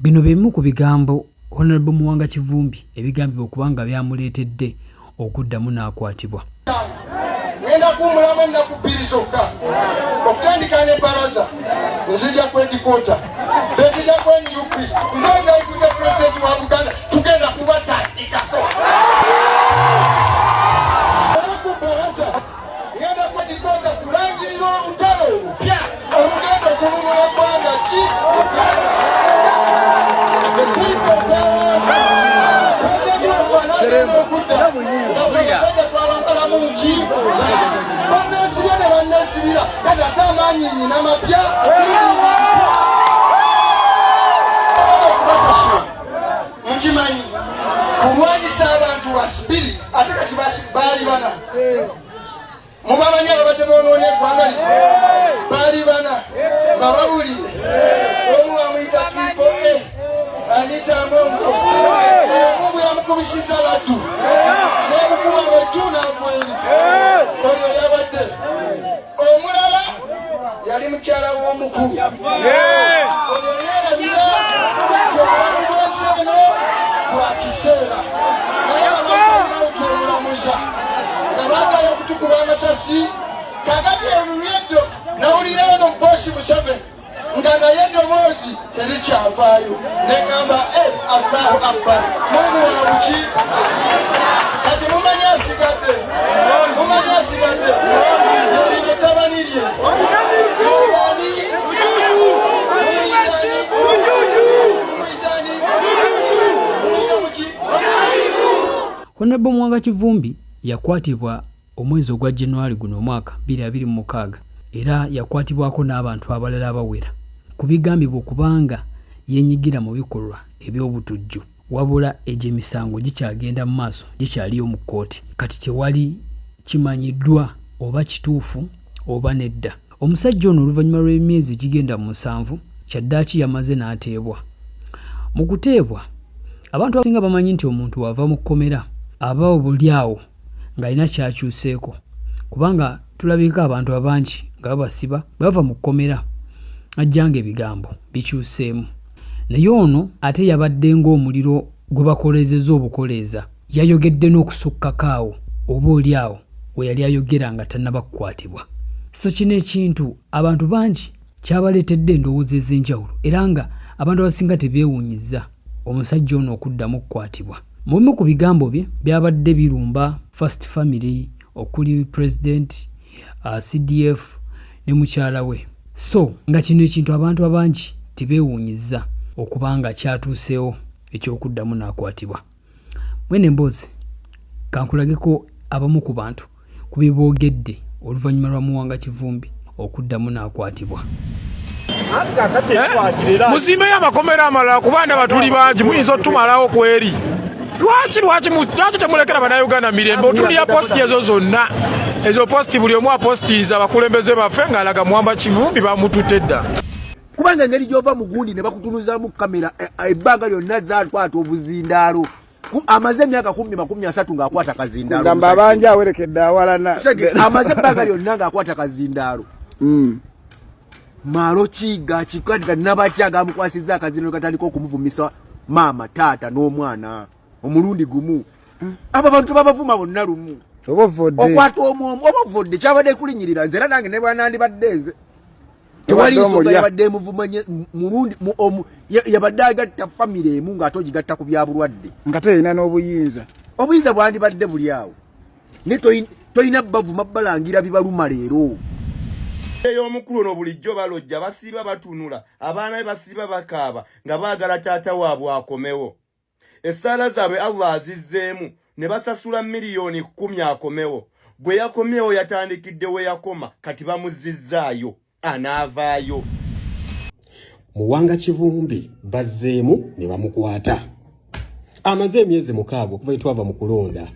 Bino bimu ku bigambo Honorable Muwanga Kivumbi ebigambibwa okubanga byamuleetedde okuddamu n'akwatibwa. Ngenda kumulamu ennaku bbiri zokka okutandika ne baraza nzija kwendikota benzija kwenyupi nze ngaikuta pulezidenti wa Buganda tugenda kubatandikako ku baraza ngenda kwendikota kulangirira olutalo olupya olugenda okulumula eggwanga ki Mchimanyi kulwanyisa abantu basibiri ate kati baali bana mubamanyi abadde bonoona eggwanga baali bana nga babulire omu bamuyita Triple A Anita Mongo omu yamukubisiza laddu n'emukuba wetuna gweri oyo yabadde omulala yali mukyala w'omukulu oyo yeerabira obulamu bw'ensi eno bwa kiseera naye banaotuolamuza nga baagala okutukuba amasasi kakati olulweddo nawulira eno Bosi Museveni nga naye eddoboozi terikyavaayo neŋŋamba Allahu Akbar Mungu wa buki kati mumanyi asigadde eryo tabani lye Honorable Muwanga Kivumbi yakwatibwa omwezi ogwa January guno omwaka 2026 era yakwatibwako n'abantu abalala abawera ku bigambibwa okubanga yenyigira mu bikolwa eby'obutujju wabula egy'emisango gikyagenda mu maaso gikyaliyo mu kkooti kati tewali kimanyiddwa oba kituufu oba nedda. Omusajja ono oluvannyuma lw'emyezi gigenda mu 7 kyaddaaki yamaze n'ateebwa. Mu kuteebwa abantu abasinga bamanyi nti omuntu wava mu kkomera aba obulyawo ng'alina kyakyuseeko kubanga tulabika abantu abangi nga babasiba bava mu kkomera ajjanga ebigambo bikyuseemu. Naye ono ate yabadde ng'omuliro gwe bakolezezza obukoleeza yayogedde n'okusukkako awo oba olyawo we yali ayogera nga tannaba kukwatibwa. So kino ekintu abantu bangi kyabaleetedde endowooza ez'enjawulo era nga abantu abasinga tebeewuunyizza omusajja ono okuddamu okukwatibwa. Mu bimu ku bigambo bye byabadde birumba First Family okuli President CDF ne mukyala we. So nga kino ekintu abantu abangi tebeewuunyizza okubanga kyatuuseewo ekyokuddamu n'akwatibwa. Mwene emboozi kankulageko abamu ku bantu ku biboogedde oluvannyuma lwa Muwanga Kivumbi okuddamu n'akwatibwa. Muzimbe y'amakomera amalala kubanga batuli bangi muyinza otumalawo kweri. Lwaki temulekera bannayuganda mirembe otulya posti ezo zonna ezo posti buli omu apostiiza abakulembeze baffe ng'alaga Muwanga Kivumbi bamututte dda kubanga engeri gy'ova mu gundi ne bakutunuzaamu kamera ebbanga lyonna zaatwata obuzindaalo amaze emyaka 10-30 ng'akwata kazindaalo gamba abangi awerekedde awalana amaze ebbanga lyonna ng'akwata kazindaalo malo ki gakikwatiga nabaki agamukwasizza akazindaalo katandika okumuvumisa maama taata n'omwana omulundi gumu abo bantu babavuma bonna lumu okwata omwomu obavodde kyabadde kulinyirira nze era nange ne bwanandibadde nze tewali nsonga yabadde muvumanye mulundi yabadde agatta famire emu ng'ate ogigatta ku byabulwadde nga teyina n'obuyinza bwandibadde buli awo ne toyina bavuma balangira bibaluma leero ey'omukulu ono bulijjo balojja basiiba batunula abaana be basiiba bakaaba nga baagala taata waabwe akomewo. Essaala zaabwe Allah azizzeemu ne basasula miliyoni 10 akomewo. Bwe yakomyewo yatandikidde we yakoma kati bamuzizzaayo anaavaayo. Muwanga Kivumbi bazzeemu ne bamukwata. Amaze emyezi 6 okuva etwava mu kulonda.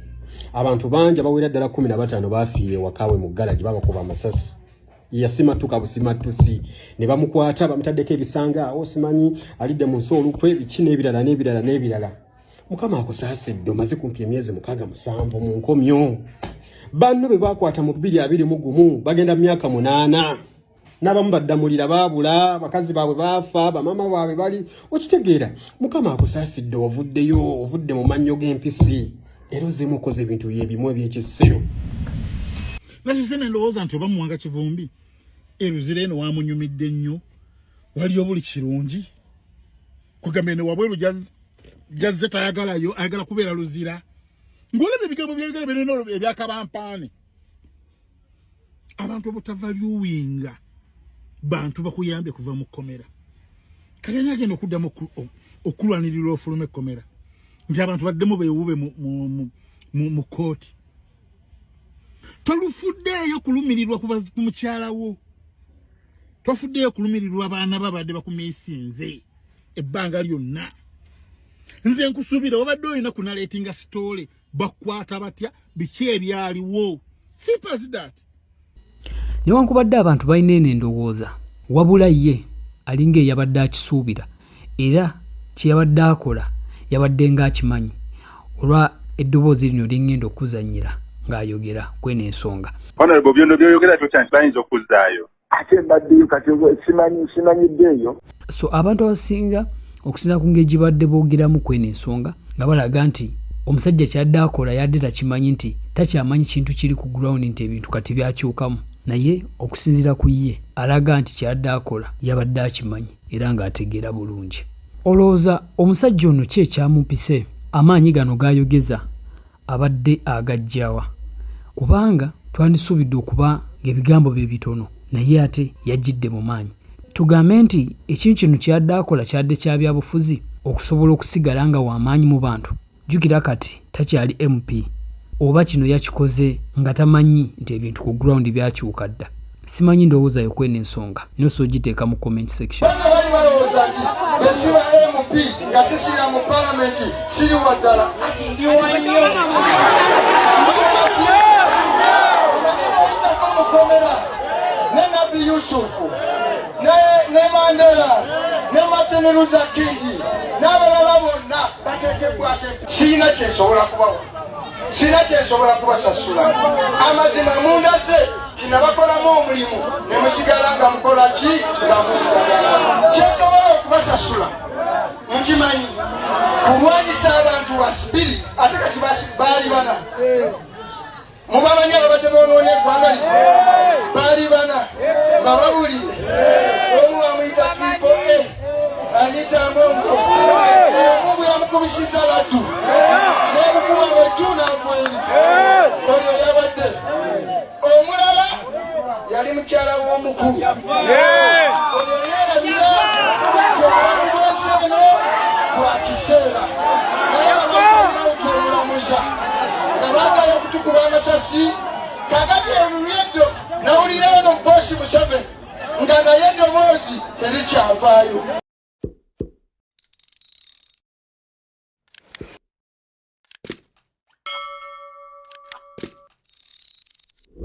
Abantu bangi abawera ddala 15 baafiire wakawe mu galaji babakuba amasasi. Yasimatuka busimatusi ne bamukwata bamutaddeko ebisanga awo simanyi alidde mu nsi olukwe bikine ebirala. Mukama akusaasidde omaze kumpi emyezi 6-7 mu nkomyo. Banno be bakwata mu 2021 bagenda myaka 8. n'abamu baddamulira baabula bakazi baabwe baafa bamama baabwe bali okitegeera mukama akusaasidde ovudde mu mannyo g'empisi era ozzeemu okoze ebintu ebimu eby'ekisero nasise nendowooza nti oba Muwanga Kivumbi eruzira eno wamunyumidde nnyo waliyo buli kirungi kugamba eno wabweru jazze tayagalayo ayagala kubeera luzira ng'olaba ebigambo byayagala bino ebyakabampaane abantu obutava lyuwinga bantu bakuyambye kuva mu kkomera kati ani agenda okuddamu okulwanirira ofuluma ekkomera nti abantu baddemu beewube mu kooti tolufuddeeyo kulumirirwa ku mukyala wo twafuddeeyo kulumirirwa abaana babadde bakumiisinze ebbanga lyonna nze nkusuubira wabadde olina kunaleetinga sitoole bakwata batya biki ebyaliwo simple as that. Newankubadde abantu balina eno endowooza wabula ye alinga eyabadde akisuubira era kyeyabadde akola yabadde ng'akimanyi olwa eddoboozi lino lingenda okuzannyira ng'ayogera kweno ensonga. Honorable byonna by'oyogera tukyansi bayinza okuzzaayo ate mbaddeyo kati simanyiddeeyo. So abantu abasinga okusinza ku ngeri gibadde boogeramu kweno ensonga nga balaga nti omusajja kyadde akola yadde takimanyi nti takyamanyi kintu kiri ku ground nti ebintu kati byakyukamu naye okusinzira ku ye alaga nti kyadde akola yabadde akimanyi era ng'ategeera bulungi. Olowooza omusajja ono ki ekyamupise amaanyi gano g'ayogeza abadde agajjawa kubanga twandisuubidde okuba ng'ebigambo bye bitono naye ate yajjidde mu maanyi. Tugambe nti ekintu kino kyadde akola kyadde kya byabufuzi okusobola okusigala nga w'amaanyi mu bantu. Jjukira kati takyali MP oba kino yakikoze nga tamanyi nti ebintu ku ground byakyuka dda. Simanyi ndowooza yo kweno ensonga noso ogiteeka mu comment section. Bano bali balowooza nti besiba MP nga sisira mu palamenti siri waddala ati ndiwa nnyo mukomera ne Nabi Yusufu ne Mandela ne Martin Luther King n'abalala bonna bateekebwako sirina kyensobola kubawa sirina kyensobola kubasasula amazima munda ze kinabakolamu omulimu ne musigala nga mukola ki nga muzagala kyensobola okubasasula nkimanyi kulwanyisa abantu wasibiri ate kati baali bana mubamanyi ababadde boonoona eggwanga lino baali bana nga babulire omu bamuyita Triple A Anita Mongo omu yamukubisiza laddu n'emukuba wettuuna gweri oyo yabadde omulala yali mukyala w'omukulu oyo yeerabira obulamu bw'ensi eno bwa kiseera naye balina okwemulamuza nga baagala okutukuba amasasi kakati olulweddo nawulira eno Bosi Museveni nga naye eddoboozi terikyavaayo.